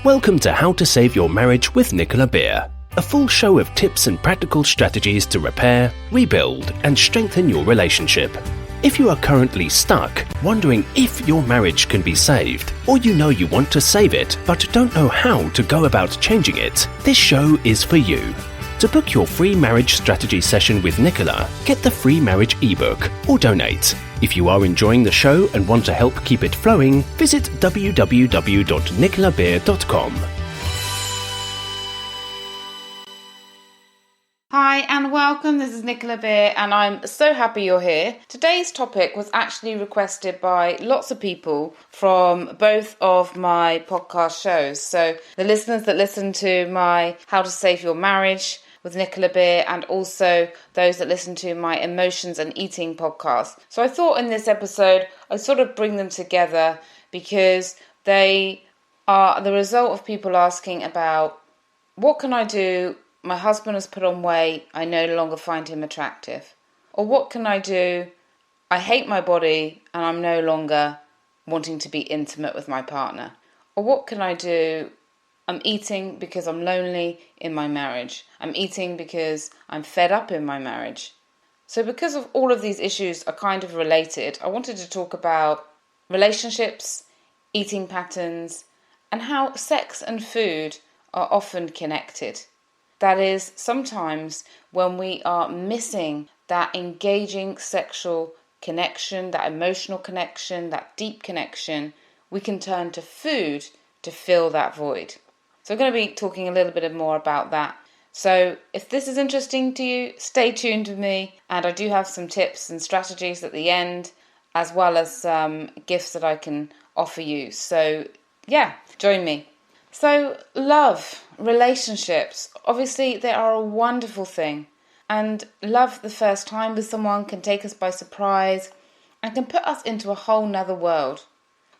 Welcome to How to Save Your Marriage with Nicola Beer, a full show of tips and practical strategies to repair, rebuild, and strengthen your relationship. If you are currently stuck, wondering if your marriage can be saved, or you know you want to save it but don't know how to go about changing it, this show is for you. To book your free marriage strategy session with Nicola, get the free marriage ebook or donate. If you are enjoying the show and want to help keep it flowing, visit www.nicolabeer.com. Hi and welcome, this is Nicola Beer and I'm so happy you're here. Today's topic was actually requested by lots of people from both of my podcast shows. So the listeners that listen to my How to Save Your Marriage with Nicola Beer and also those that listen to my Emotions and Eating podcast. So I thought in this episode I'd sort of bring them together because they are the result of people asking about what can I do? My husband has put on weight, I no longer find him attractive. Or what can I do? I hate my body and I'm no longer wanting to be intimate with my partner. Or what can I do? I'm eating because I'm lonely in my marriage. I'm eating because I'm fed up in my marriage. So because of all of these issues are kind of related, I wanted to talk about relationships, eating patterns, and how sex and food are often connected. That is, sometimes when we are missing that engaging sexual connection, that emotional connection, that deep connection, we can turn to food to fill that void. So I'm going to be talking a little bit more about that. So if this is interesting to you, stay tuned with me. And I do have some tips and strategies at the end, as well as some gifts that I can offer you. So yeah, join me. So love, relationships, obviously they are a wonderful thing. And love the first time with someone can take us by surprise and can put us into a whole nother world.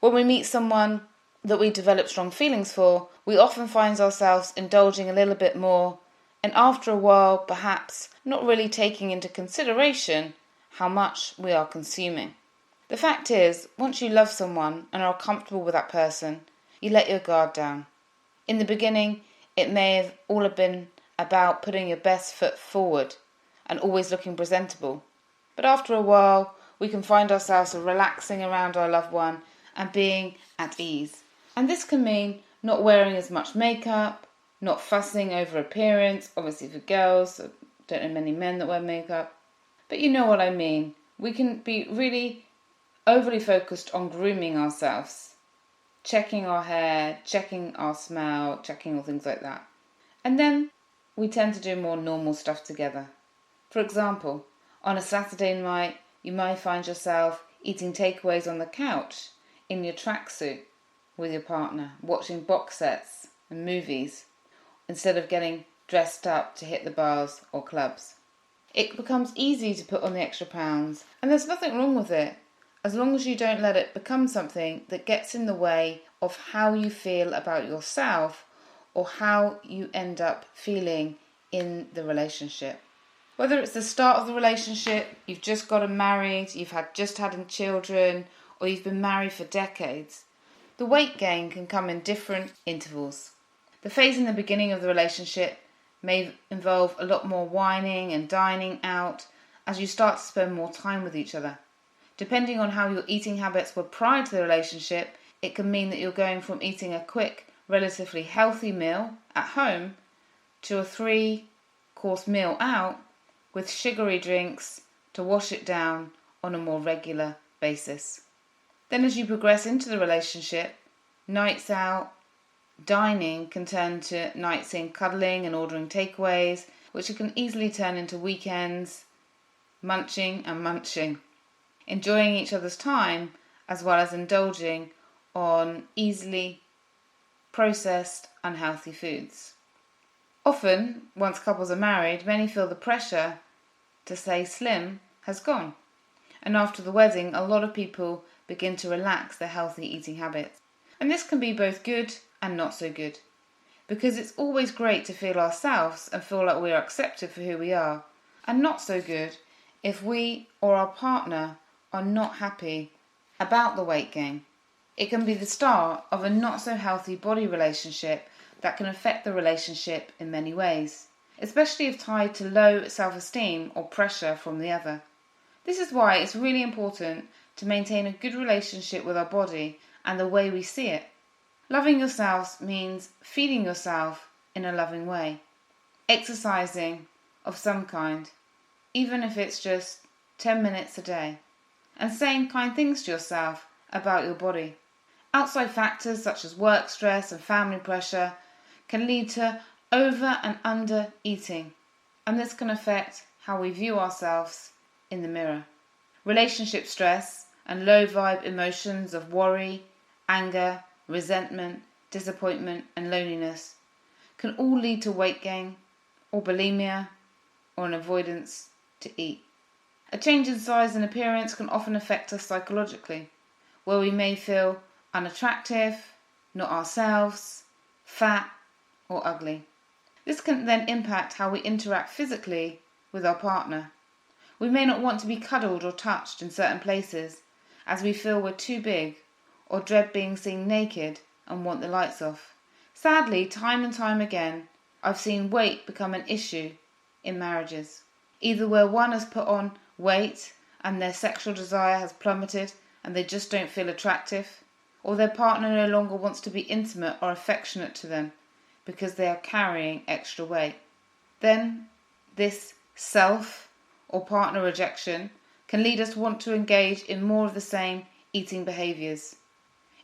When we meet someone that we develop strong feelings for, we often find ourselves indulging a little bit more, and after a while, perhaps not really taking into consideration how much we are consuming. The fact is, once you love someone and are comfortable with that person, you let your guard down. In the beginning, it may have all been about putting your best foot forward and always looking presentable. But after a while, we can find ourselves relaxing around our loved one and being at ease. And this can mean not wearing as much makeup, not fussing over appearance, obviously for girls, I don't know many men that wear makeup, but you know what I mean. We can be really overly focused on grooming ourselves, checking our hair, checking our smell, checking all things like that. And then we tend to do more normal stuff together. For example, on a Saturday night, you might find yourself eating takeaways on the couch in your tracksuit with your partner, watching box sets and movies, instead of getting dressed up to hit the bars or clubs. It becomes easy to put on the extra pounds, and there's nothing wrong with it, as long as you don't let it become something that gets in the way of how you feel about yourself or how you end up feeling in the relationship. Whether it's the start of the relationship, you've just gotten married, you've just had children, or you've been married for decades, the weight gain can come in different intervals. The phase in the beginning of the relationship may involve a lot more whining and dining out as you start to spend more time with each other. Depending on how your eating habits were prior to the relationship, it can mean that you're going from eating a quick, relatively healthy meal at home to a 3-course meal out with sugary drinks to wash it down on a more regular basis. Then as you progress into the relationship, nights out, dining can turn to nights in cuddling and ordering takeaways, which can easily turn into weekends, munching, enjoying each other's time as well as indulging on easily processed, unhealthy foods. Often, once couples are married, many feel the pressure to stay slim has gone. And after the wedding, a lot of people begin to relax their healthy eating habits. And this can be both good and not so good, because it's always great to feel ourselves and feel like we are accepted for who we are, and not so good if we or our partner are not happy about the weight gain. It can be the start of a not so healthy body relationship that can affect the relationship in many ways, especially if tied to low self-esteem or pressure from the other. This is why it's really important to maintain a good relationship with our body and the way we see it. Loving yourself means feeding yourself in a loving way, exercising of some kind, even if it's just 10 minutes a day, and saying kind things to yourself about your body. Outside factors such as work stress and family pressure can lead to over and under eating, and this can affect how we view ourselves in the mirror. Relationship stress and low vibe emotions of worry, anger, resentment, disappointment and loneliness can all lead to weight gain or bulimia or an avoidance to eat. A change in size and appearance can often affect us psychologically, where we may feel unattractive, not ourselves, fat or ugly. This can then impact how we interact physically with our partner. We may not want to be cuddled or touched in certain places as we feel we're too big or dread being seen naked and want the lights off. Sadly, time and time again, I've seen weight become an issue in marriages, either where one has put on weight and their sexual desire has plummeted and they just don't feel attractive, or their partner no longer wants to be intimate or affectionate to them because they are carrying extra weight. Then this self or partner rejection can lead us to want to engage in more of the same eating behaviours.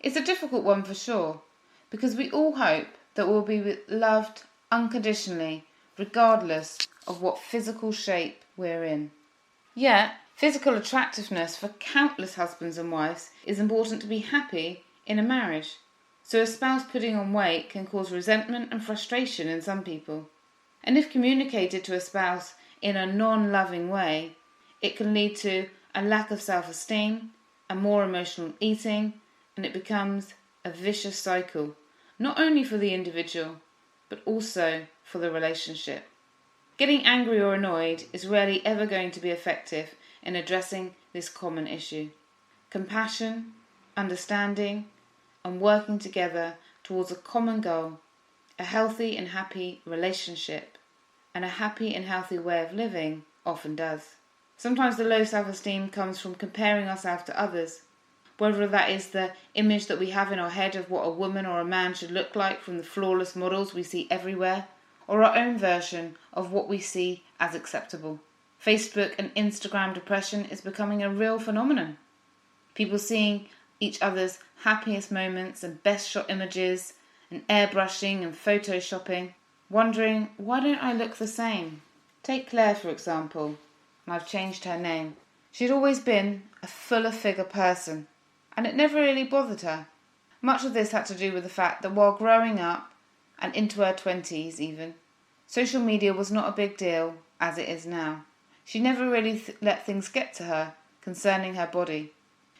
It's a difficult one for sure, because we all hope that we'll be loved unconditionally regardless of what physical shape we're in. Yet, physical attractiveness for countless husbands and wives is important to be happy in a marriage. So a spouse putting on weight can cause resentment and frustration in some people. And if communicated to a spouse in a non-loving way, it can lead to a lack of self-esteem and more emotional eating, and it becomes a vicious cycle, not only for the individual, but also for the relationship. Getting angry or annoyed is rarely ever going to be effective in addressing this common issue. Compassion, understanding, and working together towards a common goal, a healthy and happy relationship, and a happy and healthy way of living often does. Sometimes the low self-esteem comes from comparing ourselves to others, whether that is the image that we have in our head of what a woman or a man should look like from the flawless models we see everywhere, or our own version of what we see as acceptable. Facebook and Instagram depression is becoming a real phenomenon. People seeing each other's happiest moments and best shot images and airbrushing and photoshopping, wondering, why don't I look the same? Take Claire, for example, and I've changed her name. She'd always been a fuller figure person, and it never really bothered her. Much of this had to do with the fact that while growing up, and into her 20s even, social media was not a big deal as it is now. She never really let things get to her concerning her body.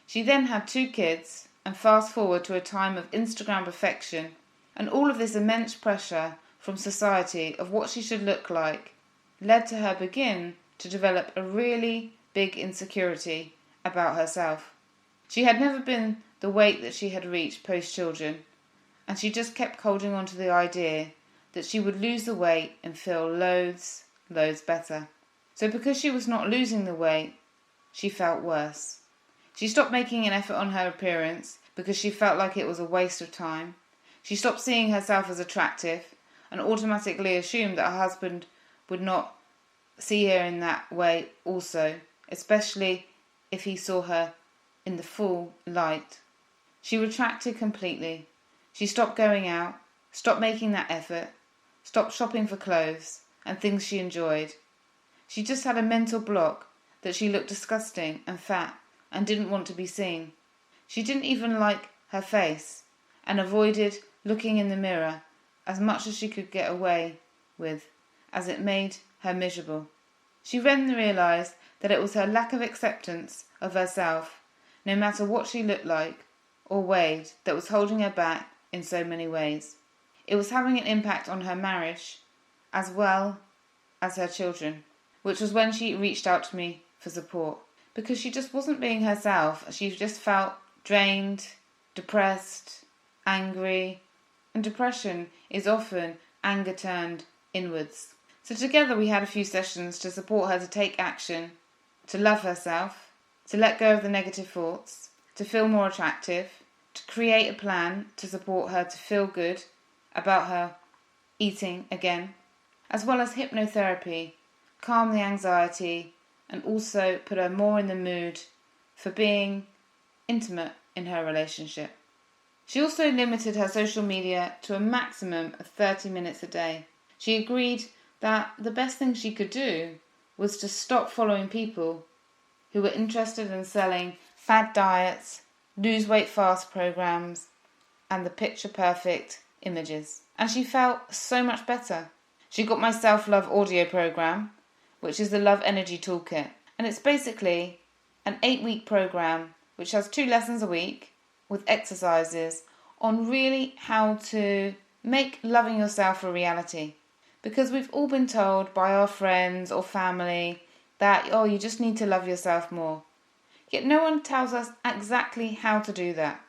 She then had 2 kids, and fast forward to a time of Instagram perfection, and all of this immense pressure from society of what she should look like led to her begin to develop a really big insecurity about herself. She had never been the weight that she had reached post-children, and she just kept holding on to the idea that she would lose the weight and feel loads better. So because she was not losing the weight, she felt worse. She stopped making an effort on her appearance because she felt like it was a waste of time. She stopped seeing herself as attractive and automatically assumed that her husband would not see her in that way also, especially if he saw her in the full light. She retracted completely. She stopped going out, stopped making that effort, stopped shopping for clothes and things she enjoyed. She just had a mental block that she looked disgusting and fat and didn't want to be seen. She didn't even like her face and avoided looking in the mirror as much as she could get away with, as it made her miserable. She then realised that it was her lack of acceptance of herself, no matter what she looked like or weighed, that was holding her back in so many ways. It was having an impact on her marriage as well as her children, which was when she reached out to me for support, because she just wasn't being herself. She just felt drained depressed, angry, and depression is often anger turned inwards. So together we had a few sessions to support her to take action, to love herself, to let go of the negative thoughts, to feel more attractive, to create a plan to support her to feel good about her eating again, as well as hypnotherapy, calm the anxiety, and also put her more in the mood for being intimate in her relationship. She also limited her social media to a maximum of 30 minutes a day. She agreed that the best thing she could do was to stop following people who were interested in selling fad diets, lose weight fast programs, and the picture perfect images. And she felt so much better. She got my self-love audio program, which is the Love Energy Toolkit. And it's basically an 8-week program which has 2 lessons a week with exercises on really how to make loving yourself a reality. Because we've all been told by our friends or family that, you just need to love yourself more. Yet no one tells us exactly how to do that.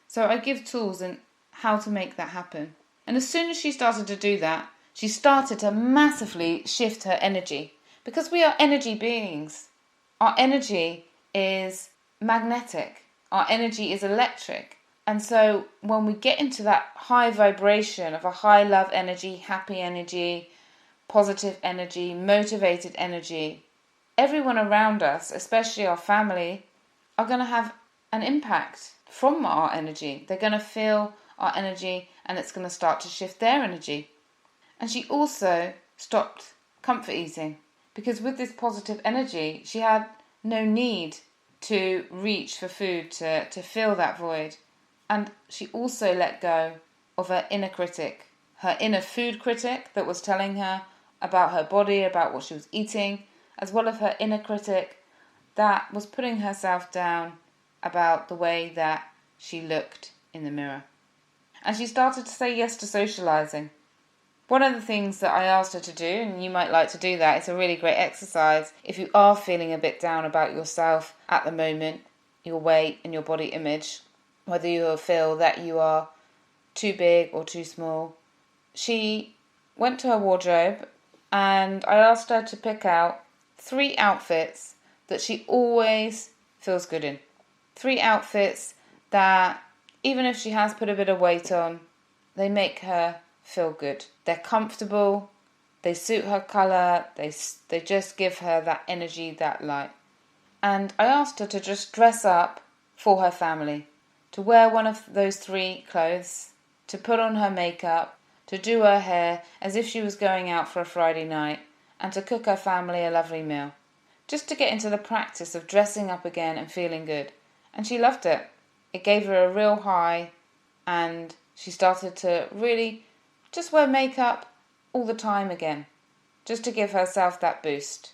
So I give tools and how to make that happen. And as soon as she started to do that, she started to massively shift her energy. Because we are energy beings. Our energy is magnetic. Our energy is electric. And so when we get into that high vibration of a high love energy, happy energy, positive energy, motivated energy, everyone around us, especially our family, are going to have an impact from our energy. They're going to feel our energy and it's going to start to shift their energy. And she also stopped comfort eating because with this positive energy, she had no need to reach for food to fill that void. And she also let go of her inner critic, her inner food critic that was telling her about her body, about what she was eating, as well as her inner critic that was putting herself down about the way that she looked in the mirror. And she started to say yes to socialising. One of the things that I asked her to do, and you might like to do that, it's a really great exercise if you are feeling a bit down about yourself at the moment, your weight and your body image, whether you feel that you are too big or too small. She went to her wardrobe and I asked her to pick out 3 outfits that she always feels good in. 3 outfits that, even if she has put a bit of weight on, they make her feel good. They're comfortable, they suit her colour, they just give her that energy, that light. And I asked her to just dress up for her family, to wear one of those 3 clothes, to put on her makeup, to do her hair as if she was going out for a Friday night, and to cook her family a lovely meal. Just to get into the practice of dressing up again and feeling good. And she loved it. It gave her a real high, and she started to really just wear makeup all the time again, just to give herself that boost.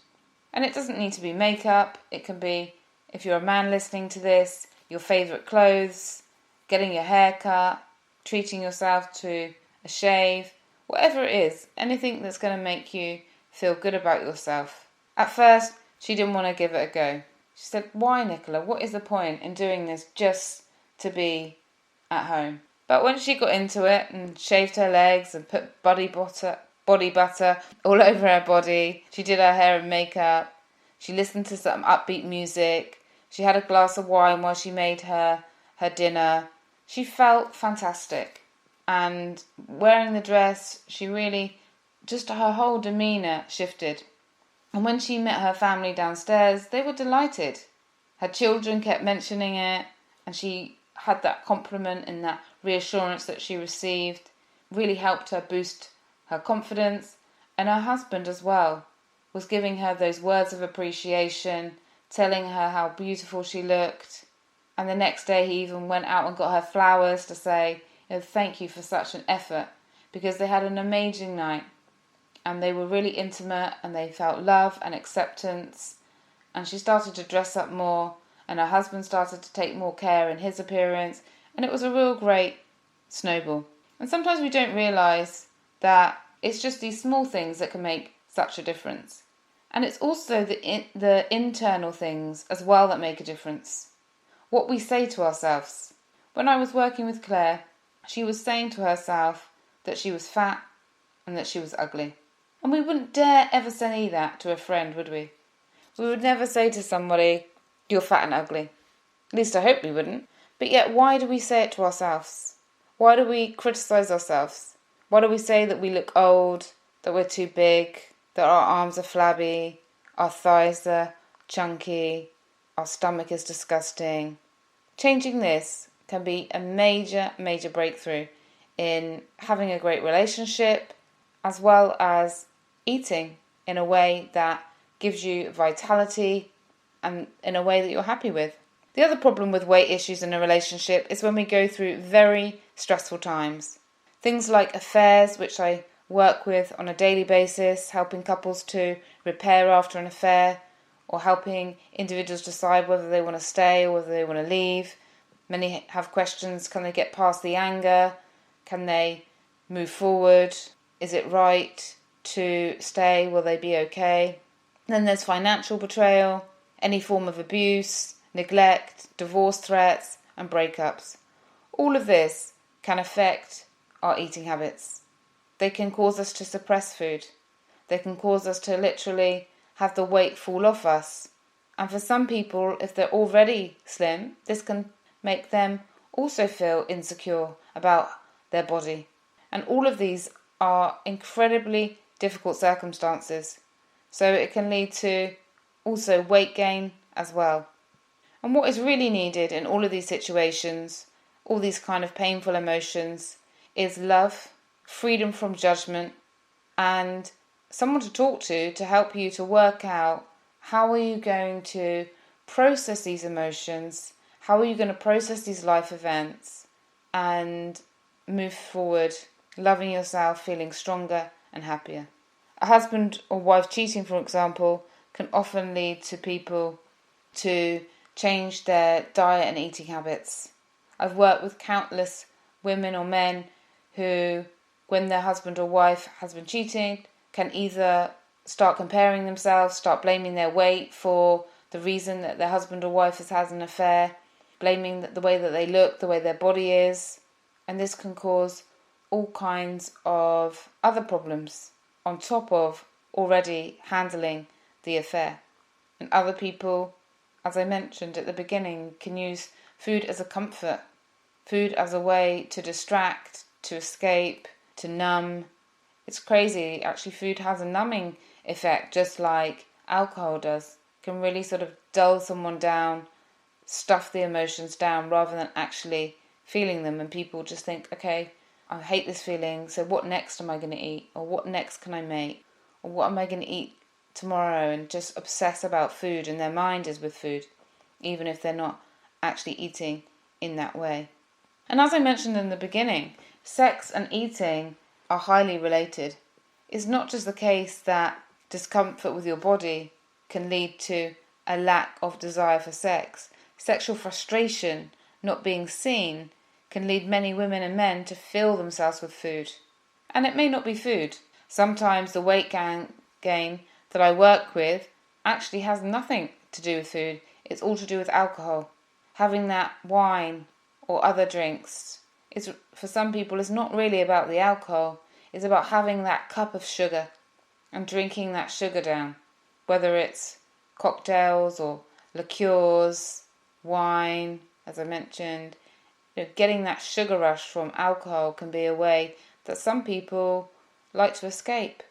And it doesn't need to be makeup. It can be, if you're a man listening to this, your favourite clothes, getting your hair cut, treating yourself to a shave, whatever it is, anything that's going to make you feel good about yourself. At first, she didn't want to give it a go. She said, "Why, Nicola? What is the point in doing this just to be at home?" But when she got into it and shaved her legs and put body butter all over her body, she did her hair and makeup, she listened to some upbeat music, she had a glass of wine while she made her dinner, she felt fantastic. And wearing the dress, she really, just her whole demeanour shifted. And when she met her family downstairs, they were delighted. Her children kept mentioning it, and she had that compliment and that reassurance that she received, really helped her boost her confidence. And her husband as well was giving her those words of appreciation, telling her how beautiful she looked. And the next day he even went out and got her flowers to say, thank you for such an effort, because they had an amazing night. And they were really intimate and they felt love and acceptance. And she started to dress up more and her husband started to take more care in his appearance. And it was a real great snowball. And sometimes we don't realise that it's just these small things that can make such a difference. And it's also the internal things as well that make a difference. What we say to ourselves. When I was working with Claire, she was saying to herself that she was fat and that she was ugly. And we wouldn't dare ever say that to a friend, would we? We would never say to somebody, "You're fat and ugly." At least I hope we wouldn't. But yet, why do we say it to ourselves? Why do we criticise ourselves? Why do we say that we look old, that we're too big, that our arms are flabby, our thighs are chunky, our stomach is disgusting? Changing this can be a major, major breakthrough in having a great relationship, as well as eating in a way that gives you vitality and in a way that you're happy with. The other problem with weight issues in a relationship is when we go through very stressful times. Things like affairs, which I work with on a daily basis, helping couples to repair after an affair, or helping individuals decide whether they want to stay or whether they want to leave. Many have questions: can they get past the anger? Can they move forward? Is it right to stay? Will they be okay? Then there's financial betrayal, any form of abuse, neglect, divorce threats, and breakups. All of this can affect our eating habits. They can cause us to suppress food. They can cause us to literally have the weight fall off us. And for some people, if they're already slim, this can make them also feel insecure about their body. And all of these are incredibly difficult circumstances. So it can lead to also weight gain as well. And what is really needed in all of these situations, all these kind of painful emotions, is love, freedom from judgment, and someone to talk to help you to work out how are you going to process these emotions, how are you going to process these life events and move forward, loving yourself, feeling stronger and happier. A husband or wife cheating, for example, can often lead to people to change their diet and eating habits. I've worked with countless women or men who, when their husband or wife has been cheating, can either start comparing themselves, start blaming their weight for the reason that their husband or wife has had an affair, blaming the way that they look, the way their body is, and this can cause all kinds of other problems on top of already handling the affair. And other people, as I mentioned at the beginning, can use food as a comfort, food as a way to distract, to escape, to numb. It's crazy, actually food has a numbing effect, just like alcohol does. It can really sort of dull someone down, stuff the emotions down rather than actually feeling them. And people just think, okay, I hate this feeling, so what next am I going to eat? Or what next can I make? Or what am I going to eat tomorrow? And just obsess about food, and their mind is with food, even if they're not actually eating in that way. And as I mentioned in the beginning, sex and eating are highly related. It's not just the case that discomfort with your body can lead to a lack of desire for sex. Sexual frustration, not being seen, can lead many women and men to fill themselves with food. And it may not be food. Sometimes the weight gain that I work with actually has nothing to do with food. It's all to do with alcohol. Having that wine or other drinks is, for some people, is not really about the alcohol. It's about having that cup of sugar and drinking that sugar down. Whether it's cocktails or liqueurs, wine, as I mentioned, getting that sugar rush from alcohol can be a way that some people like to escape.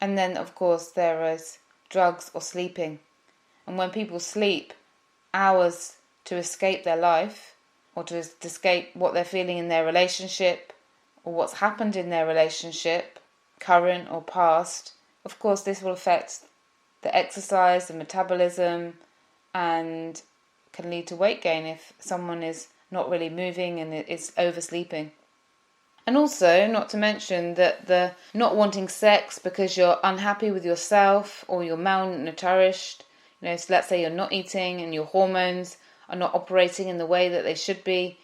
And then, of course, there is drugs or sleeping. And when people sleep hours to escape their life, or to escape what they're feeling in their relationship, or what's happened in their relationship, current or past, of course this will affect the exercise, the metabolism, and can lead to weight gain if someone is not really moving and is oversleeping. And also, not to mention that the not wanting sex because you're unhappy with yourself or you're malnourished, so let's say you're not eating and your hormones are not operating in the way that they should be,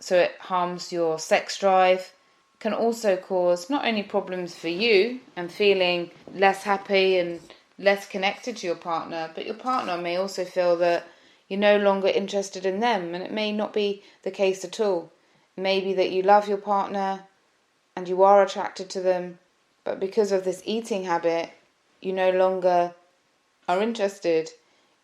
so it harms your sex drive, can also cause not only problems for you and feeling less happy and less connected to your partner, but your partner may also feel that you're no longer interested in them, and it may not be the case at all. It may be that you love your partner and you are attracted to them, but because of this eating habit, you no longer are interested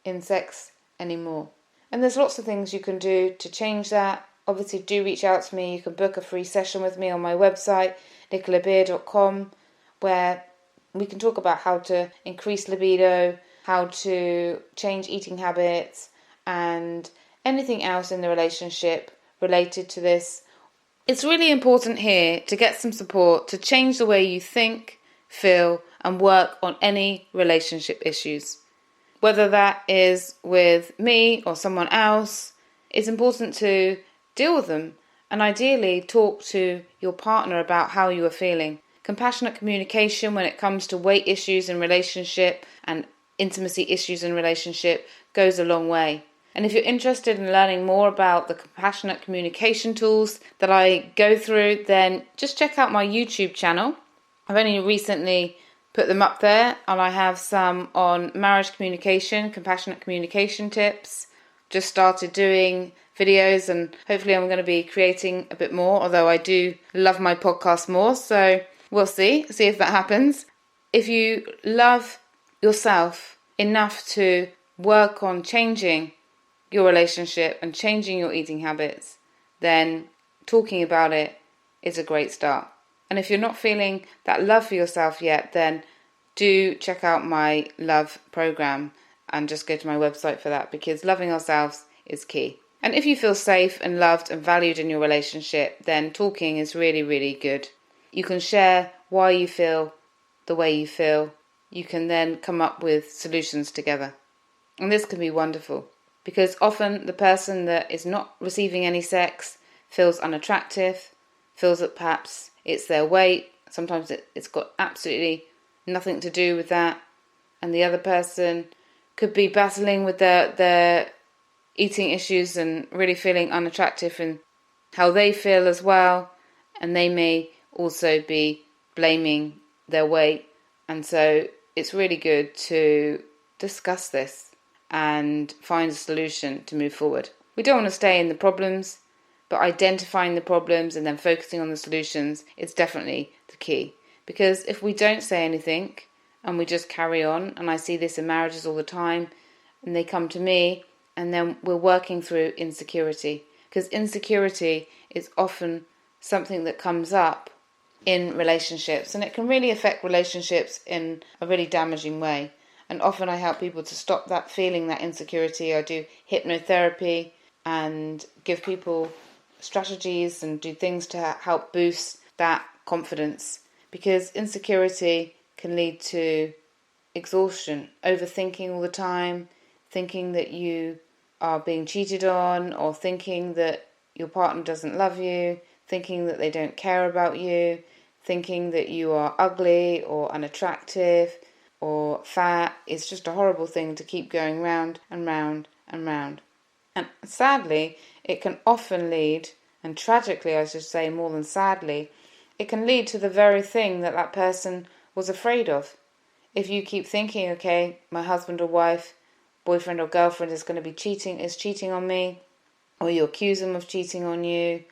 in sex anymore. And there's lots of things you can do to change that. Obviously, do reach out to me. You can book a free session with me on my website, nicolabeer.com, where we can talk about how to increase libido, how to change eating habits, and anything else in the relationship related to this. It's really important here to get some support to change the way you think, feel, and work on any relationship issues. Whether that is with me or someone else, it's important to deal with them and ideally talk to your partner about how you are feeling. Compassionate communication when it comes to weight issues in relationship and intimacy issues in relationship goes a long way. And if you're interested in learning more about the compassionate communication tools that I go through, then just check out my YouTube channel. I've only recently put them up there, and I have some on marriage communication, compassionate communication tips. Just started doing videos, and hopefully I'm going to be creating a bit more, although I do love my podcast more, so we'll see if that happens. If you love yourself enough to work on changing your relationship and changing your eating habits, then talking about it is a great start. And if you're not feeling that love for yourself yet, then do check out my love program and just go to my website for that, because loving ourselves is key. And if you feel safe and loved and valued in your relationship, then talking is really, really good. You can share why you feel the way you feel. You can then come up with solutions together. And this can be wonderful, because often the person that is not receiving any sex feels unattractive, feels that perhaps it's their weight. Sometimes it's got absolutely nothing to do with that. And the other person could be battling with their eating issues and really feeling unattractive in how they feel as well. And they may also be blaming their weight. And so it's really good to discuss this and find a solution to move forward. We don't want to stay in the problems, but identifying the problems and then focusing on the solutions is definitely the key. Because if we don't say anything and we just carry on, and I see this in marriages all the time, and they come to me and then we're working through insecurity. Because insecurity is often something that comes up in relationships, and it can really affect relationships in a really damaging way. And often I help people to stop that feeling, that insecurity. I do hypnotherapy and give people strategies and do things to help boost that confidence, because insecurity can lead to exhaustion, overthinking all the time, thinking that you are being cheated on, or thinking that your partner doesn't love you, thinking that they don't care about you, thinking that you are ugly or unattractive or fat. It's just a horrible thing to keep going round and round and round. And sadly, it can often lead, and tragically I should say more than sadly, it can lead to the very thing that that person was afraid of. If you keep thinking, okay, my husband or wife, boyfriend or girlfriend is going to be cheating on me, or you accuse them of cheating on you,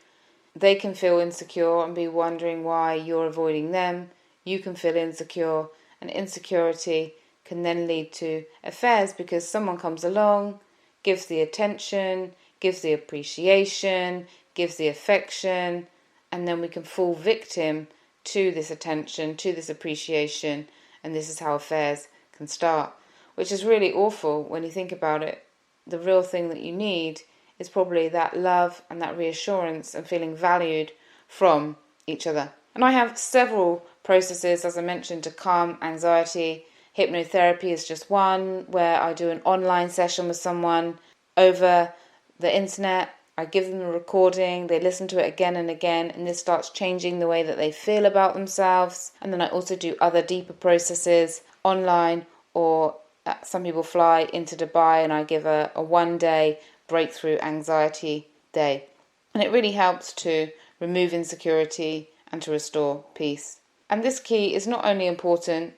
they can feel insecure and be wondering why you're avoiding them. You can feel insecure, and insecurity can then lead to affairs, because someone comes along, gives the attention, gives the appreciation, gives the affection, and then we can fall victim to this attention, to this appreciation, and this is how affairs can start, which is really awful when you think about it. The real thing that you need is probably that love and that reassurance and feeling valued from each other. And I have several processes, as I mentioned, to calm anxiety. Hypnotherapy is just one, where I do an online session with someone over the internet. I give them a recording, they listen to it again and again, and this starts changing the way that they feel about themselves. And then I also do other deeper processes online, or some people fly into Dubai and I give a 1-day breakthrough anxiety day. And it really helps to remove insecurity and to restore peace. And this key is not only important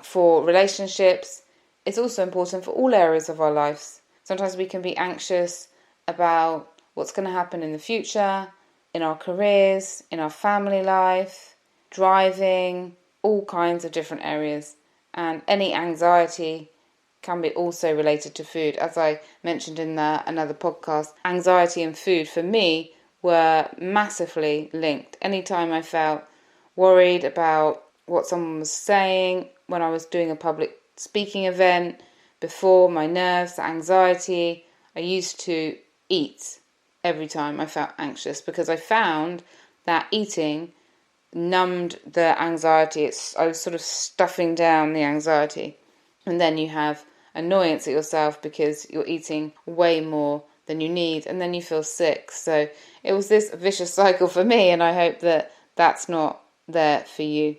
for relationships, it's also important for all areas of our lives. Sometimes we can be anxious about what's going to happen in the future, in our careers, in our family life, driving, all kinds of different areas. And any anxiety can be also related to food. As I mentioned in another podcast, anxiety and food for me were massively linked. Anytime I felt worried about what someone was saying when I was doing a public speaking event, before my nerves, anxiety, I used to eat every time I felt anxious, because I found that eating numbed the anxiety. I was sort of stuffing down the anxiety. And then you have annoyance at yourself because you're eating way more than you need, and then you feel sick. So it was this vicious cycle for me, and I hope that that's not there for you.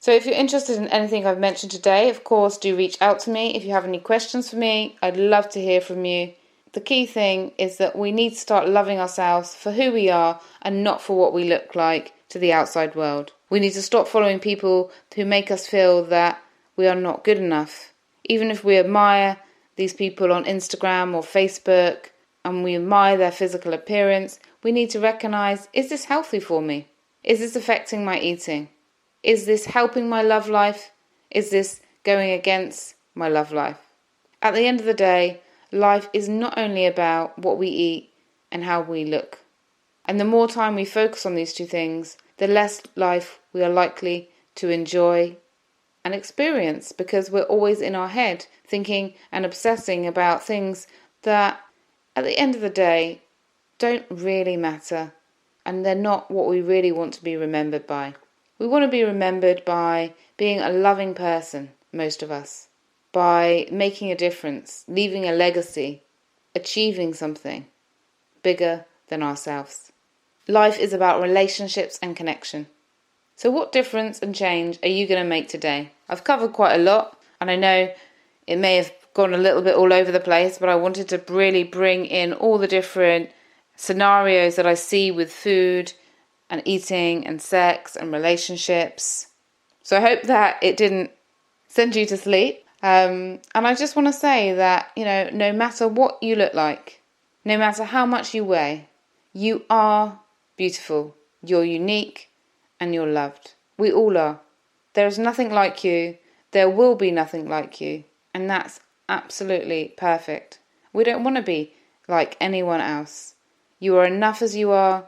So if you're interested in anything I've mentioned today, of course, do reach out to me. If you have any questions for me, I'd love to hear from you. The key thing is that we need to start loving ourselves for who we are and not for what we look like to the outside world. We need to stop following people who make us feel that we are not good enough. Even if we admire these people on Instagram or Facebook and we admire their physical appearance, we need to recognise, is this healthy for me? Is this affecting my eating? Is this helping my love life? Is this going against my love life? At the end of the day, life is not only about what we eat and how we look. And the more time we focus on these two things, the less life we are likely to enjoy and experience, because we're always in our head thinking and obsessing about things that at the end of the day don't really matter, and they're not what we really want to be remembered by. We want to be remembered by being a loving person, most of us, by making a difference, leaving a legacy, achieving something bigger than ourselves. Life is about relationships and connection. So what difference and change are you going to make today? I've covered quite a lot, and I know it may have gone a little bit all over the place, but I wanted to really bring in all the different scenarios that I see with food and eating and sex and relationships. So I hope that it didn't send you to sleep. And I just want to say that, no matter what you look like, no matter how much you weigh, you are beautiful, you're unique, and you're loved. We all are. There is nothing like you. There will be nothing like you. And that's absolutely perfect. We don't want to be like anyone else. You are enough as you are.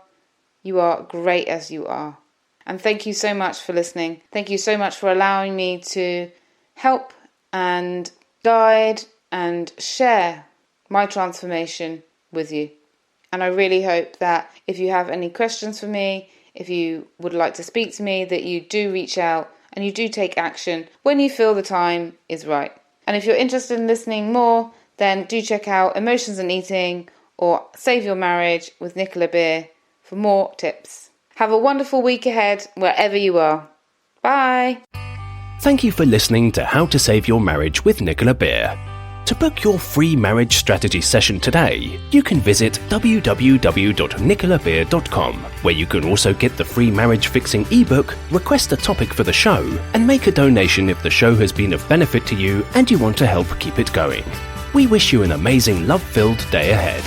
You are great as you are. And thank you so much for listening. Thank you so much for allowing me to help and guide and share my transformation with you. And I really hope that if you have any questions for me, if you would like to speak to me, that you do reach out and you do take action when you feel the time is right. And if you're interested in listening more, then do check out Emotions and Eating or Save Your Marriage with Nicola Beer for more tips. Have a wonderful week ahead wherever you are. Bye. Thank you for listening to How to Save Your Marriage with Nicola Beer. To book your free marriage strategy session today, you can visit www.nicolabeer.com, where you can also get the free marriage fixing ebook, request a topic for the show, and make a donation if the show has been of benefit to you and you want to help keep it going. We wish you an amazing love-filled day ahead.